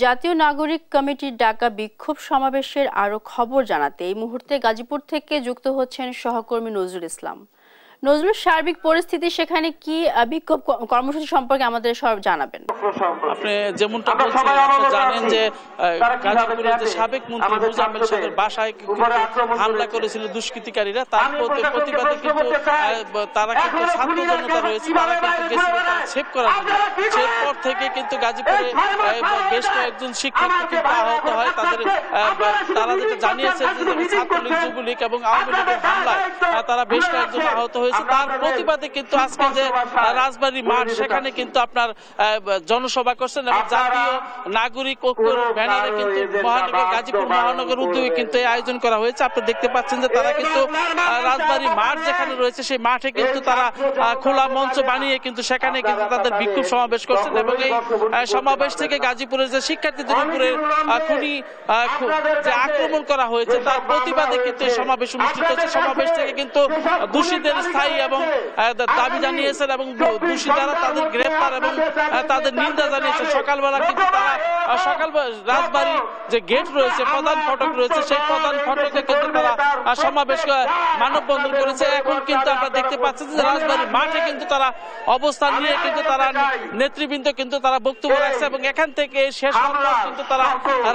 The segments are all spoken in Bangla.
জাতীয় নাগরিক কমিটির ডাকা বিক্ষোভ সমাবেশের আরো খবর জানাতে এই মুহূর্তে গাজীপুর থেকে যুক্ত হচ্ছেন সহকর্মী নজরুল ইসলাম। নজরুল, সার্বিক পরিস্থিতি সেখানে কি, বিক্ষোভ কর্মসূচি সম্পর্কে আমাদের সব জানাবেন। আপনি যেমনটা বলছেন, জানেন যে গাজীপুরের যে সাবেক মন্ত্রী মুজাম্মেল সাহেবের বাসায় হামলা করেছিল দুষ্কৃতিকারীরা, তার প্রতিবাদে কিন্তু তারা কিন্তু ছাত্র জনতা রয়েছে, তারা কিন্তু গেছিল ছেপ করার জন্য। সেই পর থেকে কিন্তু গাজীপুরে বেশ কয়েকজন শিক্ষার্থী কিন্তু আহত হয়। তারা যেটা জানিয়েছে যে ছাত্রলীগ, যুবলীগ এবং আওয়ামী লীগের হামলায় তারা বেশ কয়েকজন আহত হয়েছে। তার প্রতিবাদে কিন্তু আজকে যে রাজবাড়ী মাঠ, সেখানে কিন্তু আপনার জনসভা করছেন এবং জাতীয় নাগরিক ঐক্যের ব্যানারে কিন্তু গাজীপুর মহানগর উদ্যোগে কিন্তু এই আয়োজন করা হয়েছে। আপনি দেখতে পাচ্ছেন যে তারা কিন্তু রাজবাড়ী মাঠ যেখানে রয়েছে সেই মাঠে কিন্তু তারা খোলা মঞ্চ বানিয়ে কিন্তু সেখানে কিন্তু তাদের বিক্ষোভ সমাবেশ করছেন এবং এই সমাবেশ থেকে গাজীপুরের যে শিক্ষার্থীদের উপরে যে আক্রমণ করা হয়েছে তার প্রতিবাদে কিন্তু এই সমাবেশ অনুষ্ঠিত হয়েছে। সমাবেশ থেকে কিন্তু দোষীদের স্থায়ী এবং দাবি জানিয়েছেন এবং দোষীরা তাদের গ্রেফতার এবং তাদের নিন্দা জানিয়েছেন। সকালবেলা কিন্তু তারা রাজবাড়ী যে গেট রয়েছে, প্রধান ফটক রয়েছে, সেই প্রধান ফটকে কিন্তু তারা সমাবেশ মানববন্ধন করেছে। এখন কিন্তু আমরা দেখতে পাচ্ছি যে রাজবাড়ী মাঠে কিন্তু তারা অবস্থান নিয়ে কিন্তু তারা নেতৃবৃন্দ কিন্তু তারা বক্তব্য রাখছে এবং এখান থেকে শেষ পর্যন্ত কিন্তু তারা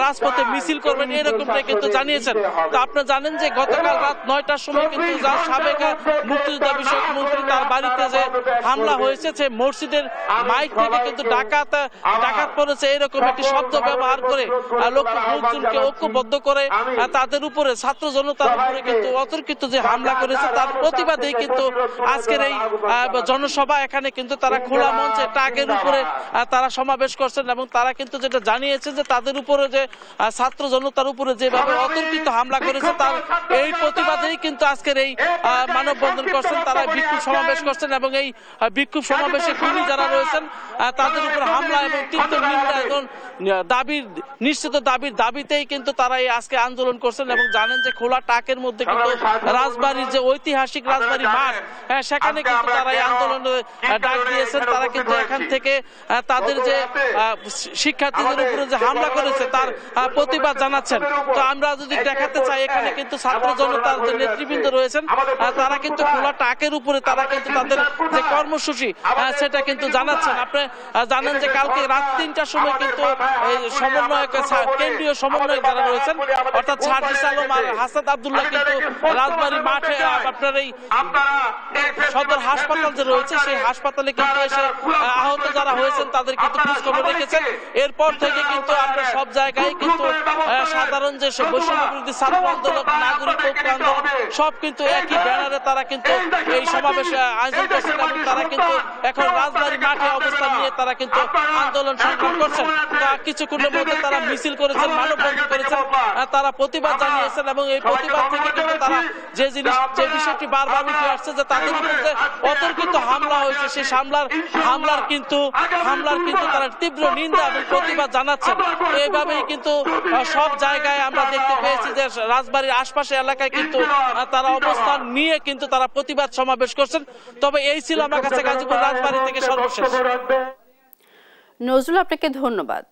রাজপথে মিছিল করবেন, এরকমটাই কিন্তু জানিয়েছেন। তো আপনারা জানেন যে গতকাল রাত 9টার সময় কিন্তু যার সাবেক মুক্তিযোদ্ধা বিষয়ক মন্ত্রী তার বাড়িতে যে হামলা হয়েছে, সে মসজিদের মাইক থেকে কিন্তু ডাকাত পড়েছে এরকম একটি শব্দ ব্যবহার করে লোকজনকে ঐক্যবদ্ধ করে তাদের উপরে, ছাত্র জনতার উপরে কিন্তু অতর্কিত যে হামলা করেছে তার প্রতিবাদেই কিন্তু আজকের এই জনসভা। এখানে কিন্তু তারা খোলা মঞ্চে ট্রাকের উপরে তারা সমাবেশ করছেন এবং তারা কিন্তু যেটা জানিয়েছে যে তাদের উপরে যে ছাত্র জনতার উপরে যেভাবে অতর্কিত হামলা করেছে তার এই প্রতিবাদেই কিন্তু আজকের এই মানববন্ধন করছেন, তারা বিক্ষোভ সমাবেশ করছেন এবং এই বিক্ষোভ সমাবেশে খুনি যারা রয়েছেন তাদের উপর হামলা এবং তীব্র নিন্দা এবং নিশ্চিত দাবিতেই কিন্তু তারা এই আজকে আন্দোলন করছেন এবং জানেন যে খোলা টাকের মধ্যে কিন্তু রাজবাড়ির যে ঐতিহাসিক রাজবাড়ী মাঠ, সেখানে কিন্তু তারা এই আন্দোলনে ডাক দিয়েছেন। তারা কিন্তু এখান থেকে তাদের যে শিক্ষার্থীদের উপরে যে হামলা করেছে তার প্রতিবাদ জানাচ্ছেন। তো আমরা যদি দেখাতে চাই, এখানে কিন্তু ছাত্র জনতার যে নেতৃবৃন্দ রয়েছেন তারা কিন্তু খোলা টাকের উপরে তারা কিন্তু তাদের যে কর্মসূচি সেটা কিন্তু জানাচ্ছেন। আপনি জানেন যে কালকে রাত 3টার সময় কিন্তু সমন্বয়ক, কেন্দ্রীয় সমন্বয়ক যারা রয়েছেন অর্থাৎ সার্জিস আলম আর হাসান আব্দুল্লাহ কিন্তু রাজবাড়ী মাঠে আপনার এই সদর হাসপাতাল যে রয়েছে সেই হাসপাতালে কিন্তু এসে আহত যারা হয়েছেন তাদের কিন্তু খোঁজ খবর রেখেছেন। এরপর থেকে কিন্তু আপনার সব জায়গায় কিন্তু সাধারণ যে বৈষম্য বিরোধী ছাত্র আন্দোলন, নাগরিক ঐক্য আন্দোলন সব কিন্তু একই ব্যানারে তারা কিন্তু এই সমাবেশ আয়োজন করছেন এবং তারা কিন্তু এখন রাজবাড়ী মাঠে অবস্থান নিয়ে তারা কিন্তু আন্দোলন সংগ্রাম করছেন। কিছুক্ষণের মধ্যে তারা মিছিল করেছেন, মানববন্ধন করেছেন, তারা প্রতিবাদ জানিয়েছেন এবং এই প্রতিবাদ থেকে কিন্তু তারা যে বিষয়টি বারবার উঠে আসছে যে তাদের উপর যে অতর্কিত হামলা হয়েছে সেই হামলার কিন্তু তারা তীব্র নিন্দা এবং প্রতিবাদ জানাচ্ছেন। এইভাবেই কিন্তু সব জায়গায় আমরা দেখতে পেয়েছি যে রাজবাড়ির আশপাশে এলাকায় কিন্তু তারা অবস্থান নিয়ে কিন্তু তারা প্রতিবাদ সমাবেশ করছেন। তবে এই ছিল আমার কাছে গাজীপুর রাজবাড়ী থেকে সর্বশেষ। নজরুল, আপনাকে ধন্যবাদ।